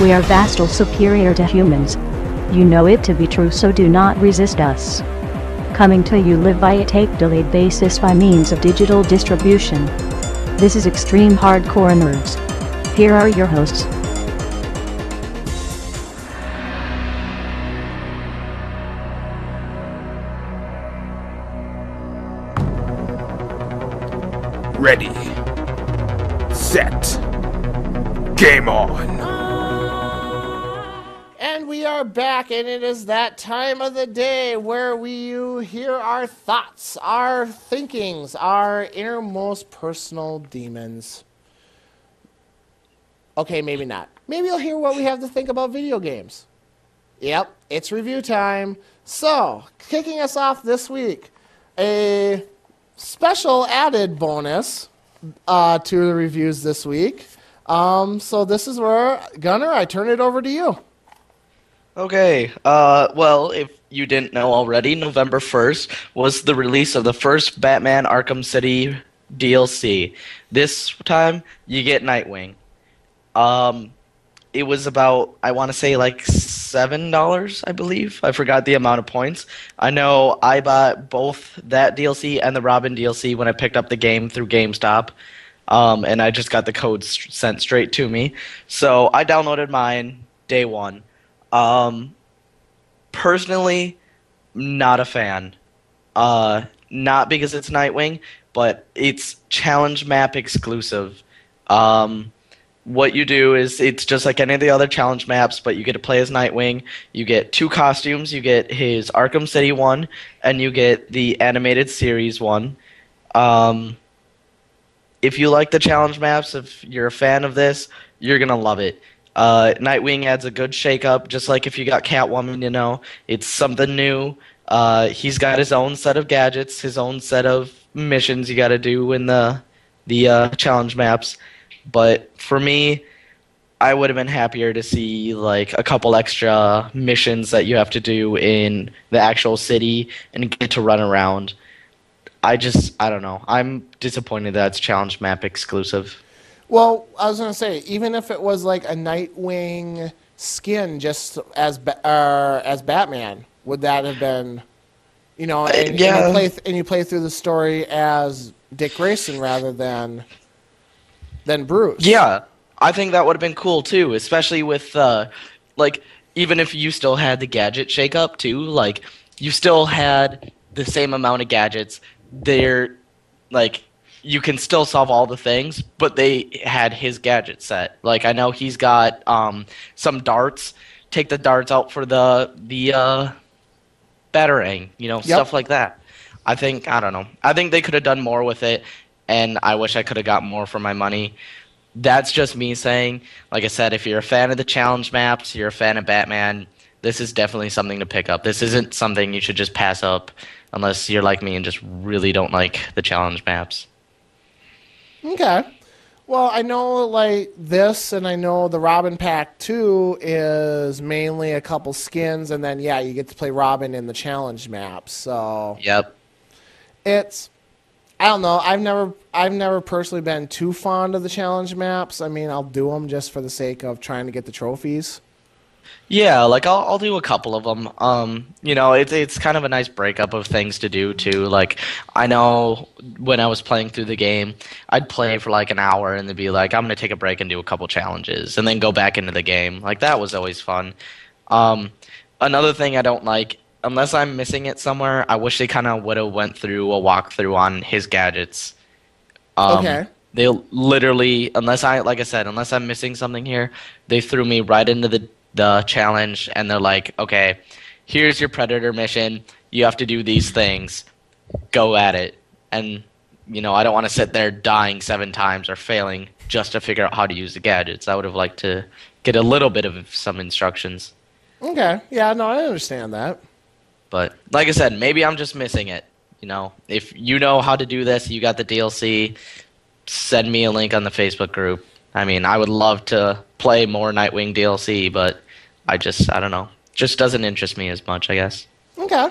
We are vastly superior to humans. You know it to be true, so do not resist us. Coming to you live by a tape-delayed basis by means of digital distribution. This is Extreme Hardcore Nerds. Here are your hosts. Ready, set, game on. And we are back, and it is that time of the day where you hear our thoughts, our thinkings, our innermost personal demons. Okay, maybe not. Maybe you'll hear what we have to think about video games. Yep, it's review time. So, kicking us off this week, a special added bonus to the reviews this week. So this is where, Gunnar, I turn it over to you. Okay, well, if you didn't know already, November 1st was the release of the first Batman Arkham City DLC. This time, you get Nightwing. It was about, I want to say, like $7, I believe. I forgot the amount of points. I know I bought both that DLC and the Robin DLC when I picked up the game through GameStop. And I just got the code sent straight to me. So I downloaded mine day one. Personally, not a fan. Not because it's Nightwing, but it's challenge map exclusive. What you do is it's just like any of the other challenge maps, but you get to play as Nightwing. You get 2 costumes. You get his Arkham City one, and you get the animated series one. If you like the challenge maps, if you're a fan of this, you're going to love it. Nightwing adds a good shake-up, just like if you got Catwoman, you know. It's something new. He's got his own set of gadgets, his own set of missions you got to do in the challenge maps. But for me, I would have been happier to see like a couple extra missions that you have to do in the actual city and get to run around. I don't know. I'm disappointed that it's challenge map exclusive. Well, I was going to say, even if it was like a Nightwing skin just as Batman, would that have been, you know, and you play through the story as Dick Grayson rather than Bruce. Yeah, I think that would have been cool too, especially with like even if you still had the gadget shake up too, like you still had the same amount of gadgets. They're like you can still solve all the things, but they had his gadget set. Like I know he's got some darts. Take the darts out for the batarang, you know, stuff like that. I don't know. I think they could have done more with it. And I wish I could have got more for my money. That's just me saying. Like I said, if you're a fan of the challenge maps, you're a fan of Batman, this is definitely something to pick up. This isn't something you should just pass up unless you're like me and just really don't like the challenge maps. Okay. Well, I know like this, and I know the Robin Pack 2 is mainly a couple skins, and then, you get to play Robin in the challenge maps. So Yep. I don't know. I've never personally been too fond of the challenge maps. I mean, I'll do them just for the sake of trying to get the trophies. Yeah, like I'll do a couple of them. You know, it's kind of a nice breakup of things to do too. Like I know when I was playing through the game, I'd play for like an hour and then be like, I'm gonna take a break and do a couple challenges, and then go back into the game. Like that was always fun. Another thing I don't like, unless I'm missing it somewhere, I wish they kind of would have went through a walkthrough on his gadgets. Okay. They literally, unless I'm missing something here, they threw me right into the challenge, and they're like, okay, here's your Predator mission. You have to do these things. Go at it. And, you know, I don't want to sit there dying 7 times or failing just to figure out how to use the gadgets. I would have liked to get a little bit of some instructions. Okay. Yeah, no, I understand that. But like I said, maybe I'm just missing it. You know, if you know how to do this, you got the DLC, send me a link on the Facebook group. I mean, I would love to play more Nightwing DLC, but I don't know. Just doesn't interest me as much, I guess. Okay.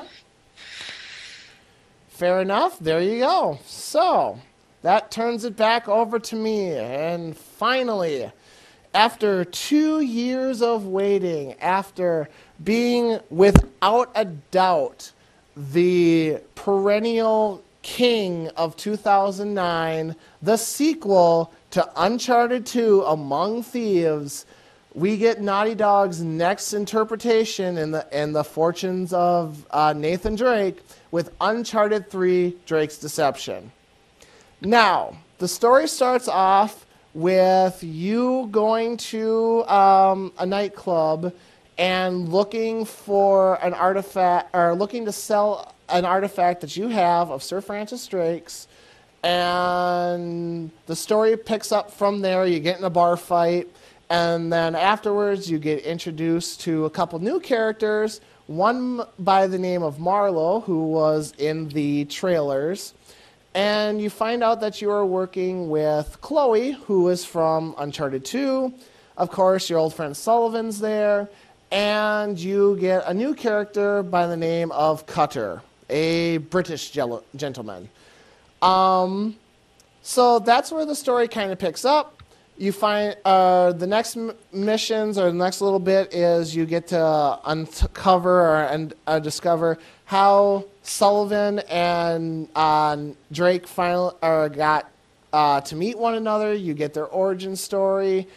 Fair enough. There you go. So, that turns it back over to me. And finally, after 2 years of waiting, after being without a doubt the perennial king of 2009, the sequel to Uncharted 2 Among Thieves, we get Naughty Dog's next interpretation in the fortunes of Nathan Drake with Uncharted 3 Drake's Deception. Now, the story starts off with you going to a nightclub and looking for an artifact, or looking to sell an artifact that you have of Sir Francis Drake's, and the story picks up from there. You get in a bar fight, and then afterwards you get introduced to a couple new characters, one by the name of Marlowe, who was in the trailers, and you find out that you are working with Chloe, who is from Uncharted 2. Of course, your old friend Sullivan's there, and you get a new character by the name of Cutter, a British gentleman. So that's where the story kind of picks up. You find the next missions, or the next little bit, is you get to uncover and discover how Sullivan and Drake finally got to meet one another. You get their origin story.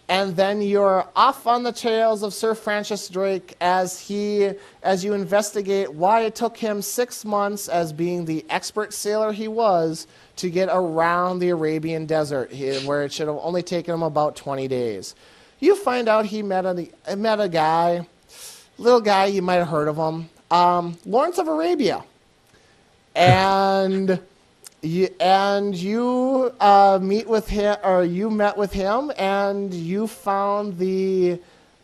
And then you're off on the trails of Sir Francis Drake as you investigate why it took him 6 months, as being the expert sailor he was, to get around the Arabian desert, where it should have only taken him about 20 days. You find out he met a guy, little guy, you might have heard of him, Lawrence of Arabia. And you meet with him, or you met with him, and you found the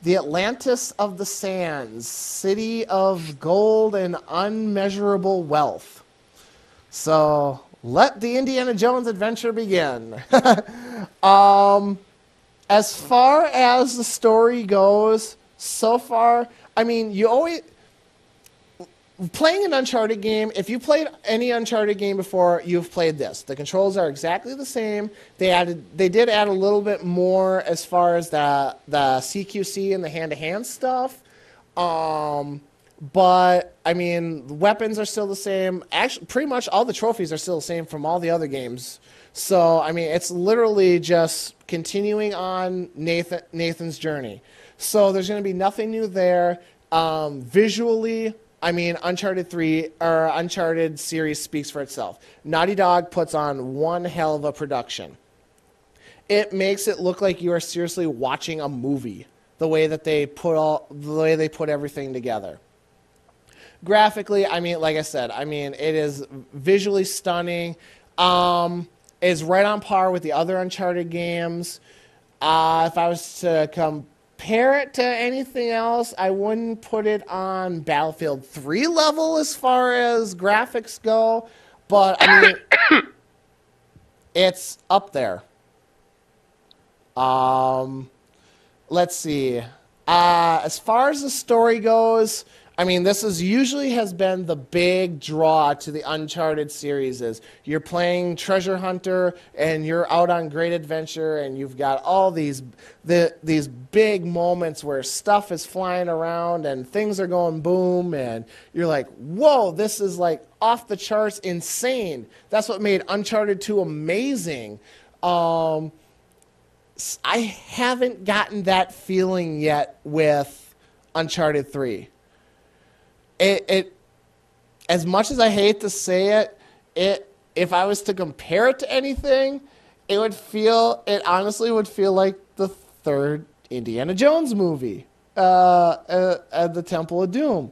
Atlantis of the Sands, city of gold and unmeasurable wealth. So let the Indiana Jones adventure begin. As far as the story goes, so far, I mean, you always... Playing an Uncharted game, if you played any Uncharted game before, you've played this. The controls are exactly the same. They did add a little bit more as far as the CQC and the hand-to-hand stuff. But, I mean, the weapons are still the same. Actually, pretty much all the trophies are still the same from all the other games. So, I mean, it's literally just continuing on Nathan's journey. So there's going to be nothing new there. Visually, I mean, Uncharted series speaks for itself. Naughty Dog puts on one hell of a production. It makes it look like you are seriously watching a movie, the way they put everything together. Graphically, I mean, like I said, I mean, it is visually stunning. It's right on par with the other Uncharted games. If I was to compare it to anything else, I wouldn't put it on Battlefield 3 level as far as graphics go, but I mean, it's up there. Let's see. As far as the story goes, I mean, this usually has been the big draw to the Uncharted series. Is you're playing treasure hunter and you're out on great adventure, and you've got all these big moments where stuff is flying around and things are going boom, and you're like, whoa, this is like off the charts, insane. That's what made Uncharted 2 amazing. I haven't gotten that feeling yet with Uncharted 3. It as much as I hate to say it, if I was to compare it to anything, it honestly would feel like the third Indiana Jones movie, at the Temple of Doom.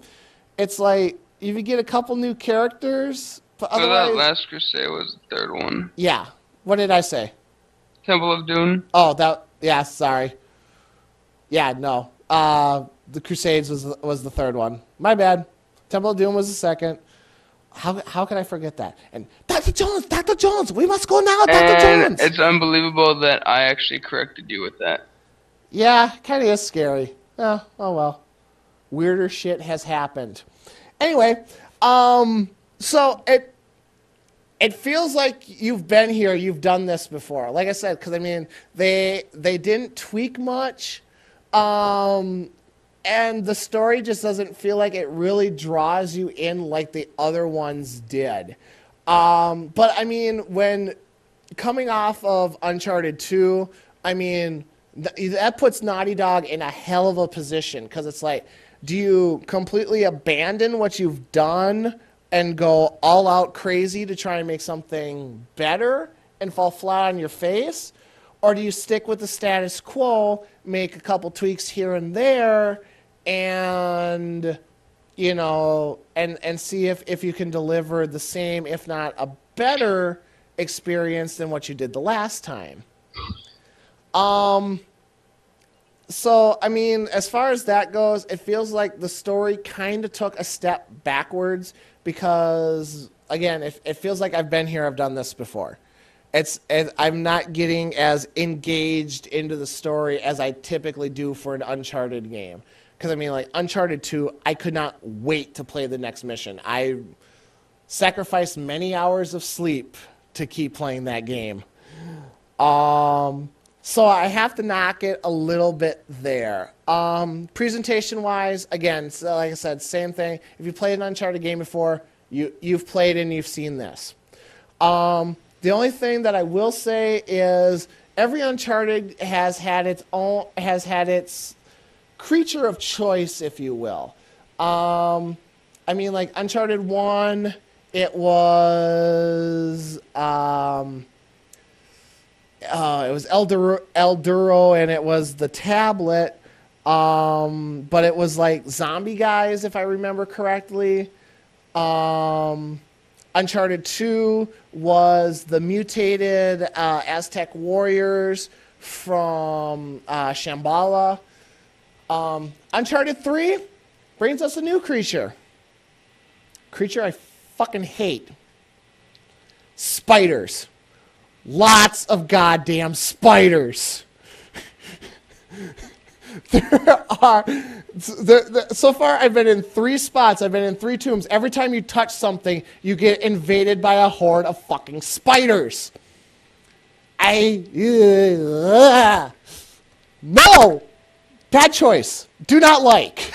It's like you get a couple new characters, but otherwise, that Last Crusade was the third one. Yeah. What did I say? Temple of Doom. Oh, yeah. Sorry. Yeah, no. The Crusades was the third one. My bad. Temple of Doom was the second. How can I forget that? And Dr. Jones, we must go now, Dr. Jones. It's unbelievable that I actually corrected you with that. Yeah, kind of is scary. Oh well. Weirder shit has happened. Anyway, so it feels like you've been here, you've done this before. Like I said, because I mean, they didn't tweak much, and the story just doesn't feel like it really draws you in like the other ones did. But I mean, when coming off of Uncharted 2, I mean, that puts Naughty Dog in a hell of a position because it's like, do you completely abandon what you've done and go all out crazy to try and make something better and fall flat on your face? Or do you stick with the status quo, make a couple tweaks here and there, and, you know, and see if you can deliver the same, if not a better experience than what you did the last time? So, I mean, as far as that goes, it feels like the story kind of took a step backwards because, again, it feels like I've been here, I've done this before. I'm not getting as engaged into the story as I typically do for an Uncharted game. Because, I mean, like, Uncharted 2, I could not wait to play the next mission. I sacrificed many hours of sleep to keep playing that game. So I have to knock it a little bit there. Presentation-wise, again, so like I said, same thing. If you played an Uncharted game before, you've played and you've seen this. The only thing that I will say is every Uncharted has had its creature of choice, if you will. I mean, like Uncharted 1, it was El Duro, and it was the tablet, but it was like zombie guys, if I remember correctly. Uncharted 2 was the mutated Aztec warriors from Shambhala. Uncharted 3 brings us a new creature. Creature I fucking hate. Spiders. Lots of goddamn spiders. So far I've been in 3 spots. I've been in 3 tombs. Every time you touch something, you get invaded by a horde of fucking spiders. No! Bad choice. Do not like.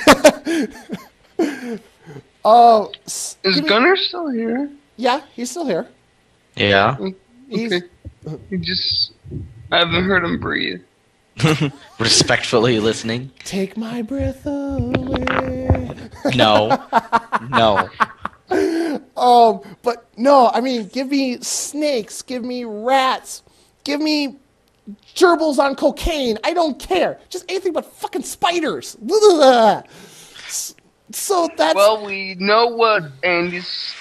Is Gunnar still here? Yeah, he's still here. Yeah. He's, Okay. I haven't heard him breathe. Respectfully listening. take my breath away. No. No. But no, I mean, give me snakes, give me rats, give me gerbils on cocaine. I don't care. Just anything but fucking spiders. So that's... Well, we know what Andy's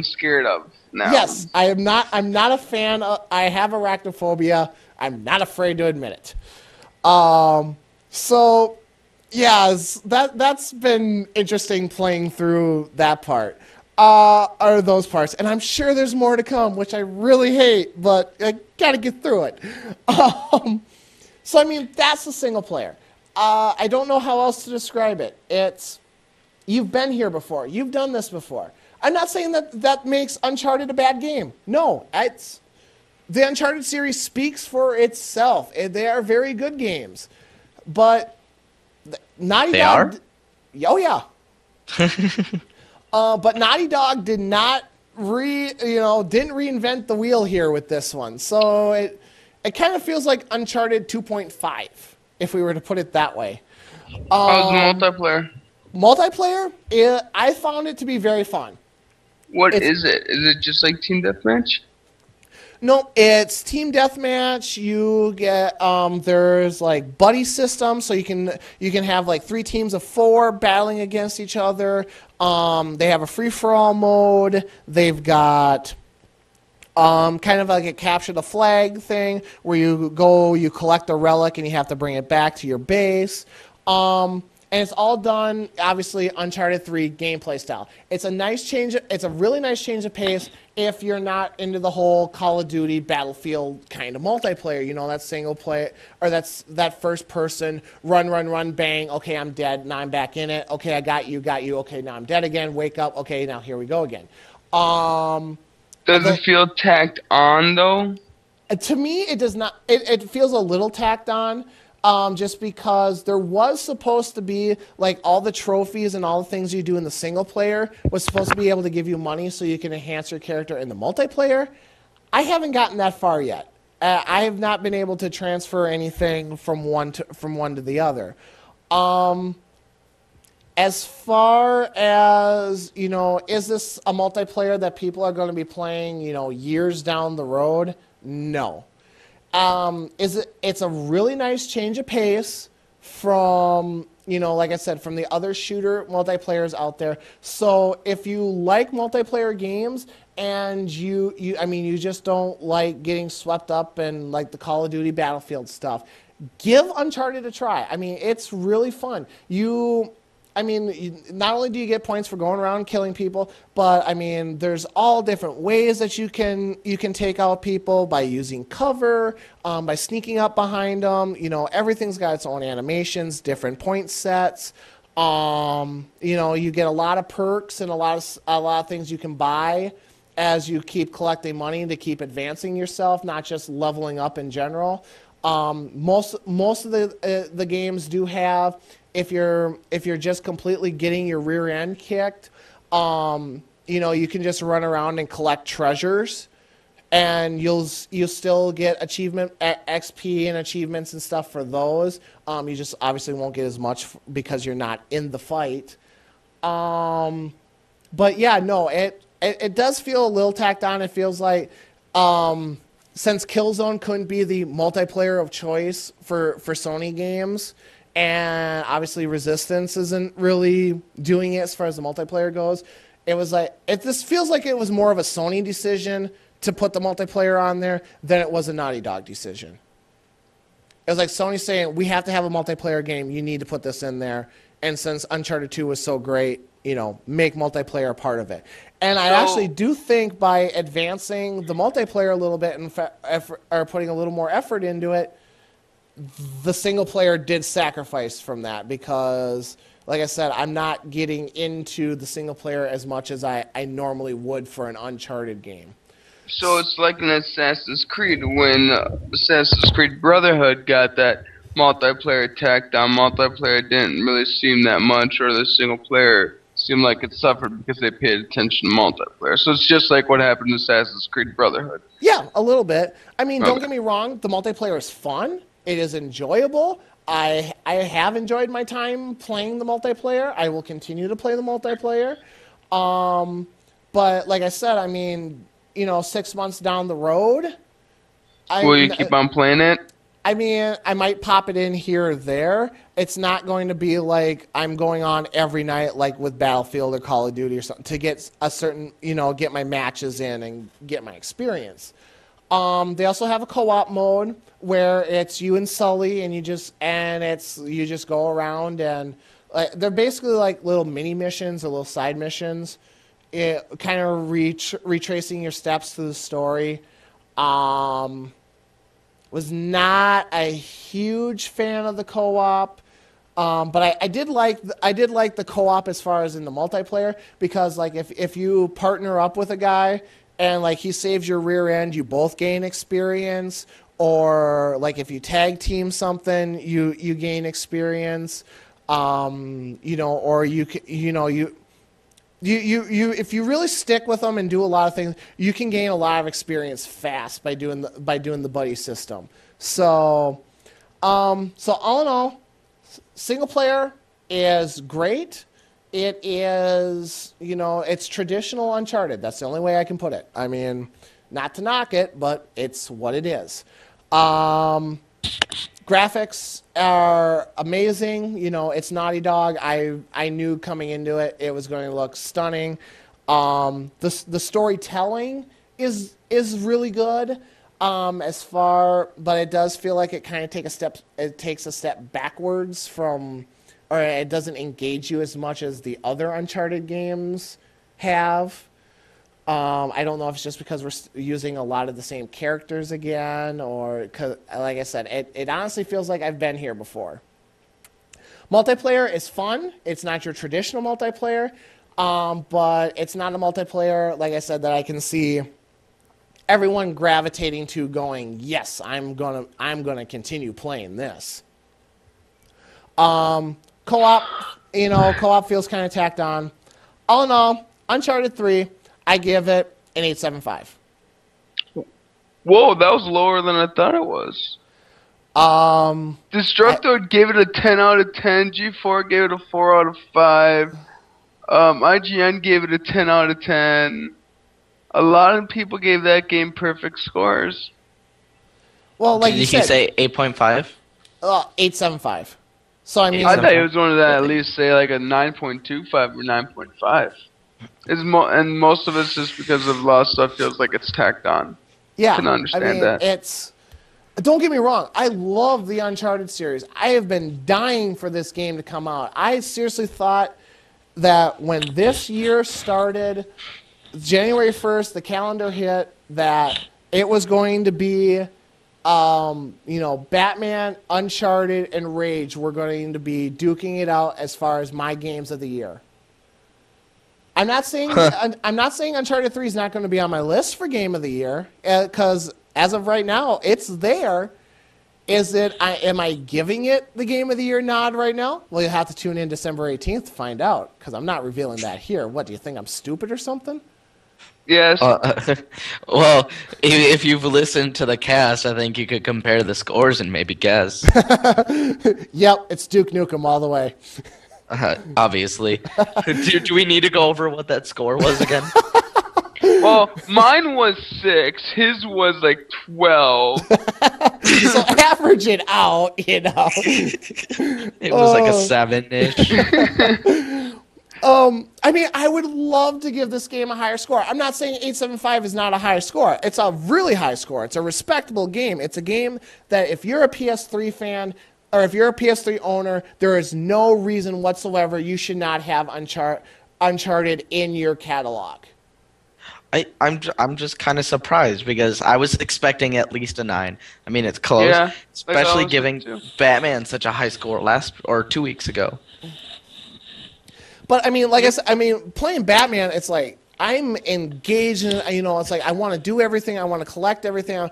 scared of now. Yes, I'm not a fan of... I have arachnophobia. I'm not afraid to admit it. So, yeah, that's been interesting playing through that part. Or those parts. And I'm sure there's more to come, which I really hate, but I gotta get through it. So, I mean, that's the single player. I don't know how else to describe it. It's... You've been here before. You've done this before. I'm not saying that makes Uncharted a bad game. No, the Uncharted series speaks for itself. They are very good games. But Naughty Dog... Oh, yeah. But Naughty Dog did not didn't reinvent the wheel here with this one. So it kind of feels like Uncharted 2.5, if we were to put it that way. How's the multiplayer? Multiplayer, I found it to be very fun. What is it? Is it just like Team Deathmatch? No, it's Team Deathmatch. You get there's like buddy system, so you can have like 3 teams of 4 battling against each other. They have a free for all mode. They've got kind of like a capture the flag thing where you collect a relic and you have to bring it back to your base. And it's all done, obviously, Uncharted 3 gameplay style. It's a really nice change of pace if you're not into the whole Call of Duty Battlefield kind of multiplayer. You know, that single play, or that first person, run, bang, okay, I'm dead, now I'm back in it. Okay, I got you, okay, now I'm dead again, wake up, okay, now here we go again. Does it feel tacked on though? To me, it does not. It feels a little tacked on, just because there was supposed to be like all the trophies and all the things you do in the single player was supposed to be able to give you money so you can enhance your character in the multiplayer. I haven't gotten that far yet. I have not been able to transfer anything from one to the other. As far as, is this a multiplayer that people are going to be playing, years down the road? No. It's a really nice change of pace from, like I said, from the other shooter multiplayers out there. So if you like multiplayer games and you just don't like getting swept up in like the Call of Duty Battlefield stuff, give Uncharted a try. I mean, it's really fun. Not only do you get points for going around killing people, but there's all different ways that you can take out people by using cover, by sneaking up behind them. Everything's got its own animations, different point sets. You get a lot of perks and a lot of things you can buy as you keep collecting money to keep advancing yourself, not just leveling up in general. Most of the games do have. If you're just completely getting your rear end kicked, you can just run around and collect treasures, and you'll still get achievement XP and achievements and stuff for those. You just obviously won't get as much because you're not in the fight. But yeah, no, it does feel a little tacked on. It feels like since Killzone couldn't be the multiplayer of choice for Sony games. And obviously Resistance isn't really doing it as far as the multiplayer goes. It was like, this feels like it was more of a Sony decision to put the multiplayer on there than it was a Naughty Dog decision. It was like Sony saying, we have to have a multiplayer game. You need to put this in there. And since Uncharted 2 was so great, make multiplayer a part of it. And I actually do think by advancing the multiplayer a little bit or putting a little more effort into it, the single player did sacrifice from that because, like I said, I'm not getting into the single player as much as I normally would for an Uncharted game. So it's like an Assassin's Creed when Assassin's Creed Brotherhood got that multiplayer tacked on. Multiplayer didn't really seem that much, or the single player seemed like it suffered because they paid attention to multiplayer. So it's just like what happened in Assassin's Creed Brotherhood. Yeah, a little bit. Don't get me wrong, the multiplayer is fun. It is enjoyable. I have enjoyed my time playing the multiplayer. I will continue to play the multiplayer. But like I said, 6 months down the road, will you keep on playing it? I might pop it in here or there. It's not going to be like I'm going on every night like with Battlefield or Call of Duty or something to get a certain, get my matches in and get my experience. They also have a co-op mode where it's you and Sully, and you just go around, and they're basically like little mini missions or little side missions, kind of retracing your steps through the story. Was not a huge fan of the co-op, but I did like the co-op as far as in the multiplayer because like if you partner up with a guy. And like he saves your rear end, you both gain experience. Or like if you tag team something, you gain experience. Or you if you really stick with them and do a lot of things, you can gain a lot of experience fast by doing the buddy system. So all in all, single player is great. It is, it's traditional Uncharted. That's the only way I can put it. Not to knock it, but it's what it is. Graphics are amazing. It's Naughty Dog. I knew coming into it, it was going to look stunning. The storytelling is really good. But it does feel like it kind of takes a step backwards from, or it doesn't engage you as much as the other Uncharted games have. I don't know if it's just because we're using a lot of the same characters again, or cause, like I said, it honestly feels like I've been here before. Multiplayer is fun. It's not your traditional multiplayer, but it's not a multiplayer, like I said, that I can see everyone gravitating to going, yes, I'm gonna continue playing this. Co-op, co-op feels kind of tacked on. All in all, Uncharted 3, I give it an 8.75. Whoa, that was lower than I thought it was. Destructo gave it a 10 out of 10. G4 gave it a 4 out of 5. IGN gave it a 10 out of 10. A lot of people gave that game perfect scores. Well, like Did you he said, say 8.5? 8.75. So I mean, I thought he was one of that at least say like a 9.25 or 9.5. And most of it's just because of a lot of stuff feels like it's tacked on. yeah, I can understand that. It's. Don't get me wrong. I love the Uncharted series. I have been dying for this game to come out. I seriously thought that when this year started, January 1st, the calendar hit, that it was going to be, Batman, Uncharted, and Rage were going to be duking it out as far as my games of the year. I'm not saying Uncharted 3 is not going to be on my list for game of the year, because as of right now, it's there. Am I giving it the game of the year nod right now? Well, you'll have to tune in December 18th to find out, because I'm not revealing that here. What, do you think I'm stupid or something? Yes. Well, if you've listened to the cast, I think you could compare the scores and maybe guess. Yep, it's Duke Nukem all the way. Obviously. Do we need to go over what that score was again? Well, mine was 6. His was like 12. So average it out, It was like a 7-ish. I mean, I would love to give this game a higher score. I'm not saying 8.75 is not a high score. It's a really high score. It's a respectable game. It's a game that if you're a PS3 fan or if you're a PS3 owner, there is no reason whatsoever you should not have Uncharted in your catalog. I'm just kind of surprised because I was expecting at least a 9. I mean, it's close, Yeah, especially like giving too. Batman such a high score 2 weeks ago. But I mean, like I said, playing Batman, it's like I'm engaged in. It's like I want to do everything. I want to collect everything.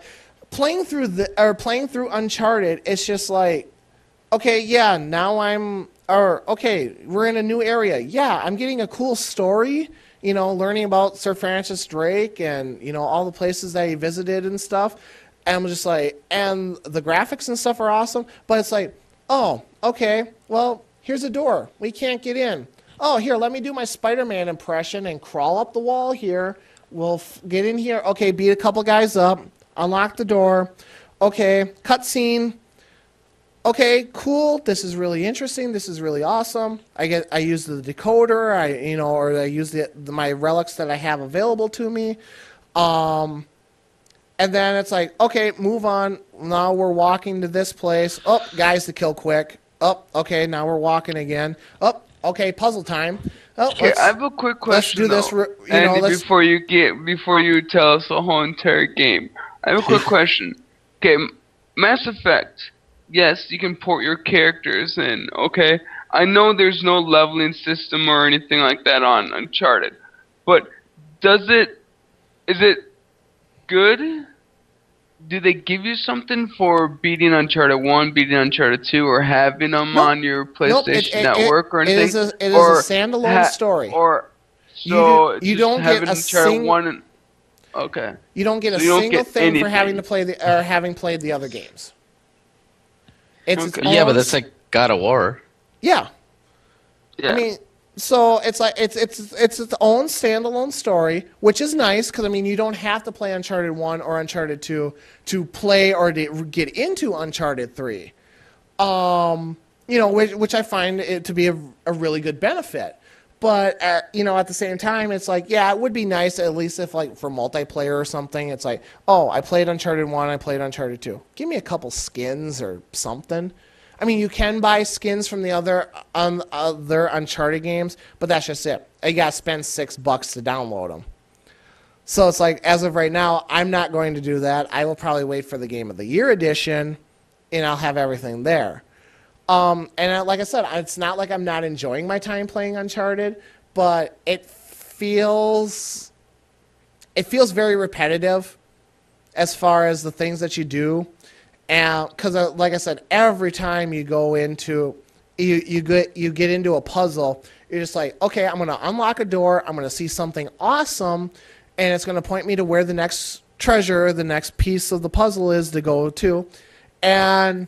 Playing through Uncharted, it's just like, okay, yeah, we're in a new area. Yeah, I'm getting a cool story. Learning about Sir Francis Drake and all the places that he visited and stuff. And I'm just like, and the graphics and stuff are awesome. But it's like, oh, okay, well, here's a door. We can't get in. Oh, here, let me do my Spider-Man impression and crawl up the wall here. We'll get in here. Okay, beat a couple guys up. Unlock the door. Okay, cutscene. Okay, cool. This is really interesting. This is really awesome. I use the decoder. Or I use my relics that I have available to me. And then it's like, okay, move on. Now we're walking to this place. Oh, guys to kill quick. Oh, okay, now we're walking again. Oh, okay, puzzle time. Oh, Okay, I have a quick question. Let's do this. Though. Andy, before you tell us the whole entire game, I have a quick question. Okay, Mass Effect. Yes, you can port your characters in. Okay, I know there's no leveling system or anything like that on Uncharted, but is it good? Do they give you something for beating Uncharted 1, beating Uncharted 2, or having them on your PlayStation Network or anything? It is a standalone story. You don't get a single. Okay. You don't get a single thing for having to play having played the other games. Yeah, but that's like God of War. Yeah. I mean, so it's like it's its own standalone story, which is nice because you don't have to play Uncharted 1 or Uncharted 2 to play or to get into Uncharted 3. Which I find it to be a really good benefit. But at the same time, it's like, yeah, it would be nice at least if like for multiplayer or something, it's like, oh, I played Uncharted 1, I played Uncharted 2. Give me a couple skins or something. You can buy skins from the other Uncharted games, but that's just it. You got to spend $6 to download them. So it's like, as of right now, I'm not going to do that. I will probably wait for the Game of the Year edition, and I'll have everything there. Like I said, it's not like I'm not enjoying my time playing Uncharted, but it feels very repetitive. as far as the things that you do. And because, like I said, every time you go into you get into a puzzle, you're just like, okay, I'm gonna unlock a door, I'm gonna see something awesome, and it's gonna point me to where the next treasure, the next piece of the puzzle is to go to. And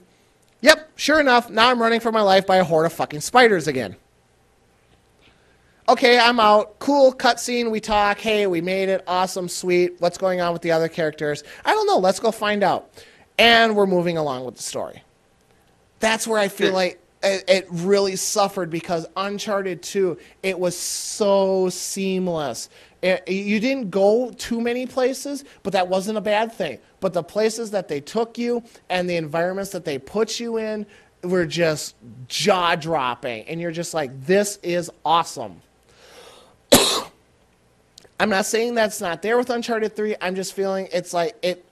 yep, sure enough, now I'm running for my life by a horde of fucking spiders again. Okay, I'm out. Cool, cutscene, we talk. Hey, we made it. Awesome, sweet. What's going on with the other characters? I don't know. Let's go find out. And we're moving along with the story. That's where I feel like it really suffered, because Uncharted 2, it was so seamless. You didn't go too many places, but that wasn't a bad thing. But the places that they took you and the environments that they put you in were just jaw-dropping. And you're just like, this is awesome. I'm not saying that's not there with Uncharted 3. I'm just feeling it's like it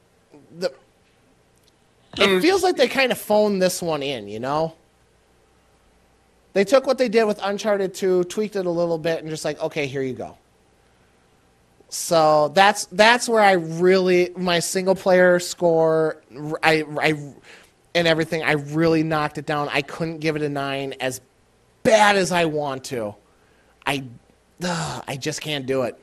feels like they kind of phoned this one in, you know? They took what they did with Uncharted 2, tweaked it a little bit, and just like, okay, here you go. So that's where I really, my single player score, and everything, I really knocked it down. I couldn't give it a 9 as bad as I want to. I just can't do it.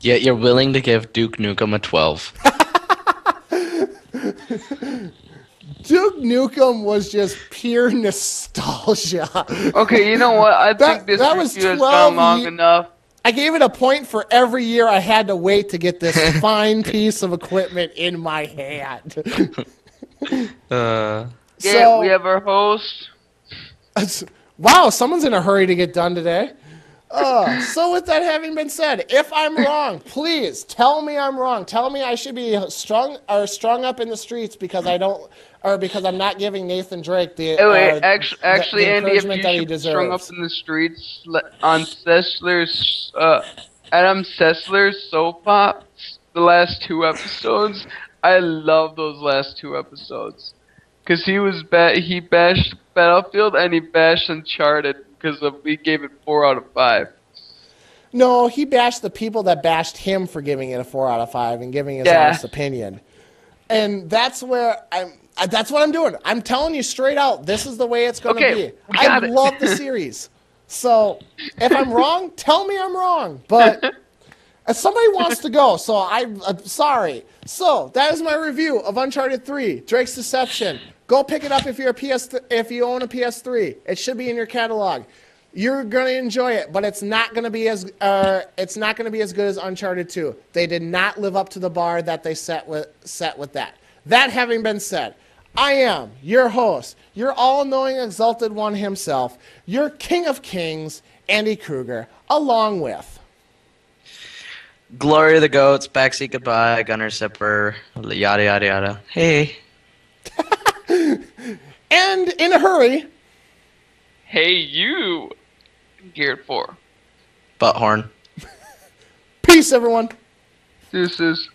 Yet you're willing to give Duke Nukem a 12. Duke Nukem was just pure nostalgia. Okay, you know what? I think this that was review has 12 gone long enough. I gave it a point for every year I had to wait to get this fine piece of equipment in my hand. Yeah, So- we have our host. Wow, someone's in a hurry to get done today. So with that having been said, if I'm wrong, please tell me I'm wrong. Tell me I should be strung up in the streets because because I'm not giving Nathan Drake the Actually, the Andy, if encouragement you that he should be deserves. strung up in the streets on Sessler's, Adam Sessler's soap ops, the last 2 episodes, I love those last 2 episodes. Because he bashed Battlefield and he bashed Uncharted because we gave it 4 out of 5. No, he bashed the people that bashed him for giving it a 4 out of 5 and giving his honest opinion. And that's where that's what I'm doing. I'm telling you straight out, this is the way it's going to be. I love the series. So if I'm wrong, tell me I'm wrong. But if somebody wants to go, so I'm sorry. So that is my review of Uncharted 3, Drake's Deception. Go pick it up if you're if you own a PS3. It should be in your catalog. You're gonna enjoy it, but it's not gonna be as good as Uncharted 2. They did not live up to the bar that they set with that. That having been said, I am your host, your all-knowing exalted one himself, your king of kings, Andy Kruger, along with Glory of the Goats, Backseat Goodbye, Gunner Sipper, yada yada yada. Hey. and in a hurry. Hey, you! Geared 4. Butthorn. Peace, everyone. Deuces.